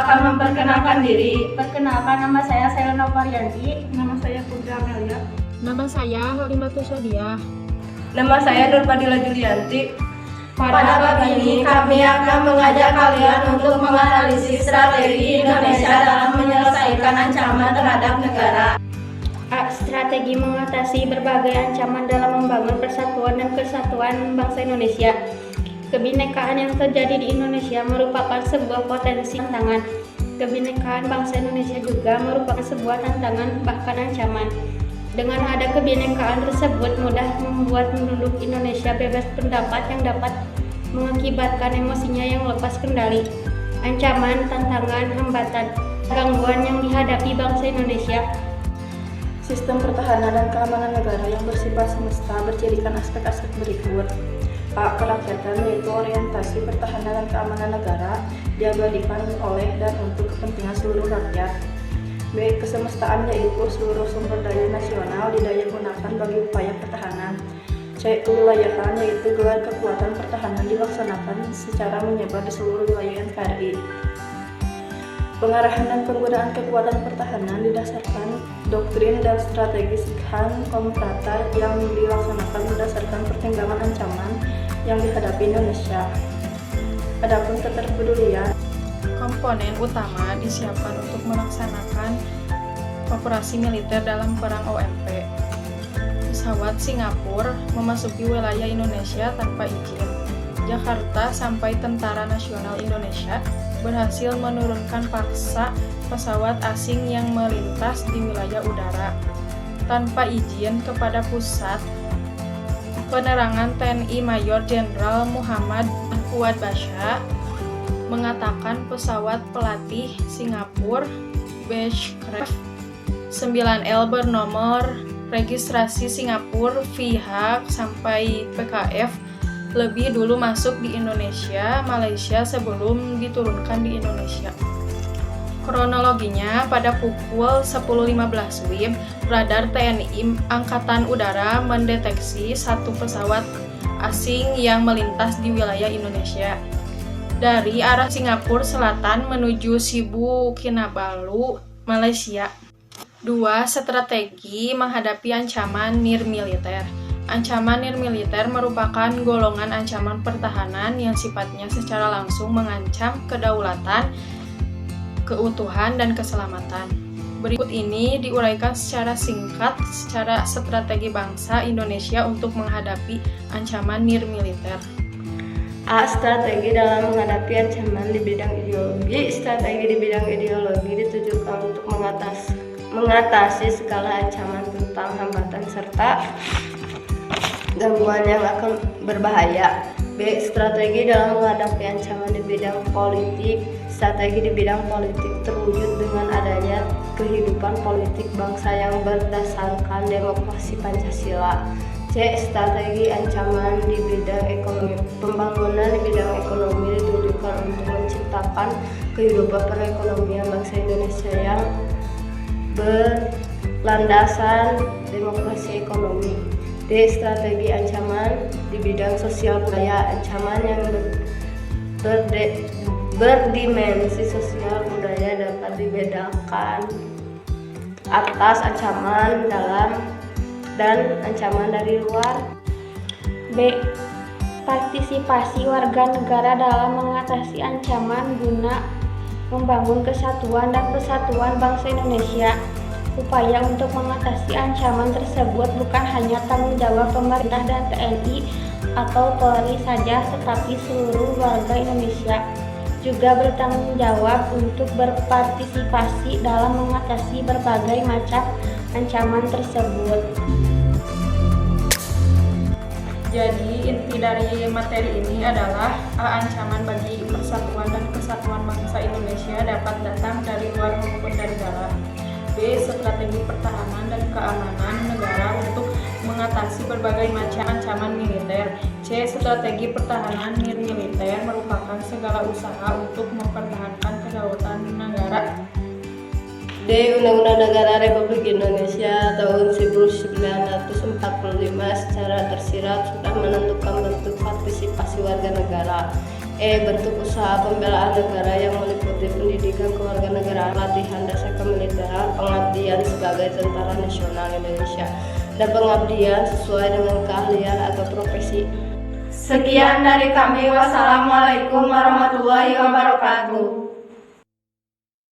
akan memperkenalkan diri. Perkenalkan, nama saya Selena Varianti. Nama saya Putri Amelia. Nama saya Halimatu Sadiah. Nama saya Nurfadila Julianti. Pada pagi ini kami akan mengajak kalian untuk menganalisis strategi Indonesia dalam menyelesaikan ancaman terhadap negara. A. Strategi mengatasi berbagai ancaman dalam membangun persatuan dan kesatuan bangsa Indonesia. Kebinekaan yang terjadi di Indonesia merupakan sebuah potensi tantangan. Kebinekaan bangsa Indonesia juga merupakan sebuah tantangan, bahkan ancaman. Dengan ada kebinekaan tersebut mudah membuat penduduk Indonesia bebas pendapat yang dapat mengakibatkan emosinya yang lepas kendali. Ancaman, tantangan, hambatan, gangguan yang dihadapi bangsa Indonesia. Sistem pertahanan dan keamanan negara yang bersifat semesta berjadikan aspek-aspek berikut. A. Kerakyatan, yaitu orientasi pertahanan dan keamanan negara diabadikan oleh dan untuk kepentingan seluruh rakyat. B. Kesemestaan, yaitu seluruh sumber daya nasional didaya gunakan bagi upaya pertahanan. C. Kewilayahan, yaitu gelar kekuatan pertahanan dilaksanakan secara menyebar di seluruh wilayah NKRI. Pengarahan dan penggunaan kekuatan pertahanan didasarkan doktrin dan strategi Sikhan Komprata yang dilaksanakan berdasarkan pertimbangan ancaman yang dihadapi Indonesia. Adapun keterpedulian, Komponen utama disiapkan untuk melaksanakan operasi militer dalam perang OMP. Pesawat Singapura memasuki wilayah Indonesia tanpa izin. Jakarta sampai Tentara Nasional Indonesia berhasil menurunkan paksa pesawat asing yang melintas di wilayah udara tanpa izin kepada pusat penerangan TNI Mayor Jenderal Muhammad Fuad Bashar mengatakan pesawat pelatih Singapura Beechcraft 9L bernomor registrasi Singapura VH sampai PKF lebih dulu masuk di Indonesia, Malaysia sebelum diturunkan di Indonesia. Kronologinya, pada pukul 10.15 WIB, radar TNI Angkatan Udara mendeteksi satu pesawat asing yang melintas di wilayah Indonesia dari arah Singapura Selatan menuju Sibu Kinabalu, Malaysia. 2. Strategi menghadapi ancaman nirmiliter. Ancaman nirmiliter merupakan golongan ancaman pertahanan yang sifatnya secara langsung mengancam kedaulatan, keutuhan, dan keselamatan. Berikut ini diuraikan secara singkat secara strategi bangsa Indonesia untuk menghadapi ancaman nirmiliter. A. Strategi dalam menghadapi ancaman di bidang ideologi. Strategi di bidang ideologi ditujukan untuk mengatasi segala ancaman tentang hambatan serta gangguan yang akan berbahaya. B. Strategi dalam menghadapi ancaman di bidang politik. Strategi di bidang politik terwujud dengan adanya kehidupan politik bangsa yang berdasarkan demokrasi Pancasila. C. Strategi ancaman di bidang ekonomi. Pembangunan di bidang ekonomi ditujukan untuk menciptakan kehidupan perekonomian bangsa Indonesia yang berlandasan demokrasi ekonomi. D. Strategi ancaman di bidang sosial budaya. Ancaman yang berdimensi sosial budaya dapat dibedakan atas ancaman dalam dan ancaman dari luar. B. Partisipasi warga negara dalam mengatasi ancaman guna membangun kesatuan dan persatuan bangsa Indonesia. Upaya untuk mengatasi ancaman tersebut bukan hanya tanggung jawab pemerintah dan TNI atau Polri saja, tetapi seluruh warga Indonesia juga bertanggung jawab untuk berpartisipasi dalam mengatasi berbagai macam ancaman tersebut. Jadi inti dari materi ini adalah ancaman bagi persatuan dan kesatuan bangsa Indonesia dapat datang dari luar maupun dari dalam. B. Strategi pertahanan dan keamanan negara untuk mengatasi berbagai macam ancaman militer. C. Strategi pertahanan nirmiliter merupakan segala usaha untuk mempertahankan kedaulatan negara. D. Undang-Undang Negara Republik Indonesia tahun 1945 secara tersirat sudah menentukan bentuk partisipasi warga negara. E. Bentuk usaha pembelaan negara yang meliputi mengikuti pendidikan kewarganegaraan, latihan dasar kemiliteran, pengabdian sebagai Tentara Nasional Indonesia, dan pengabdian sesuai dengan keahlian atau profesi. Sekian dari kami. Wassalamualaikum warahmatullahi wabarakatuh.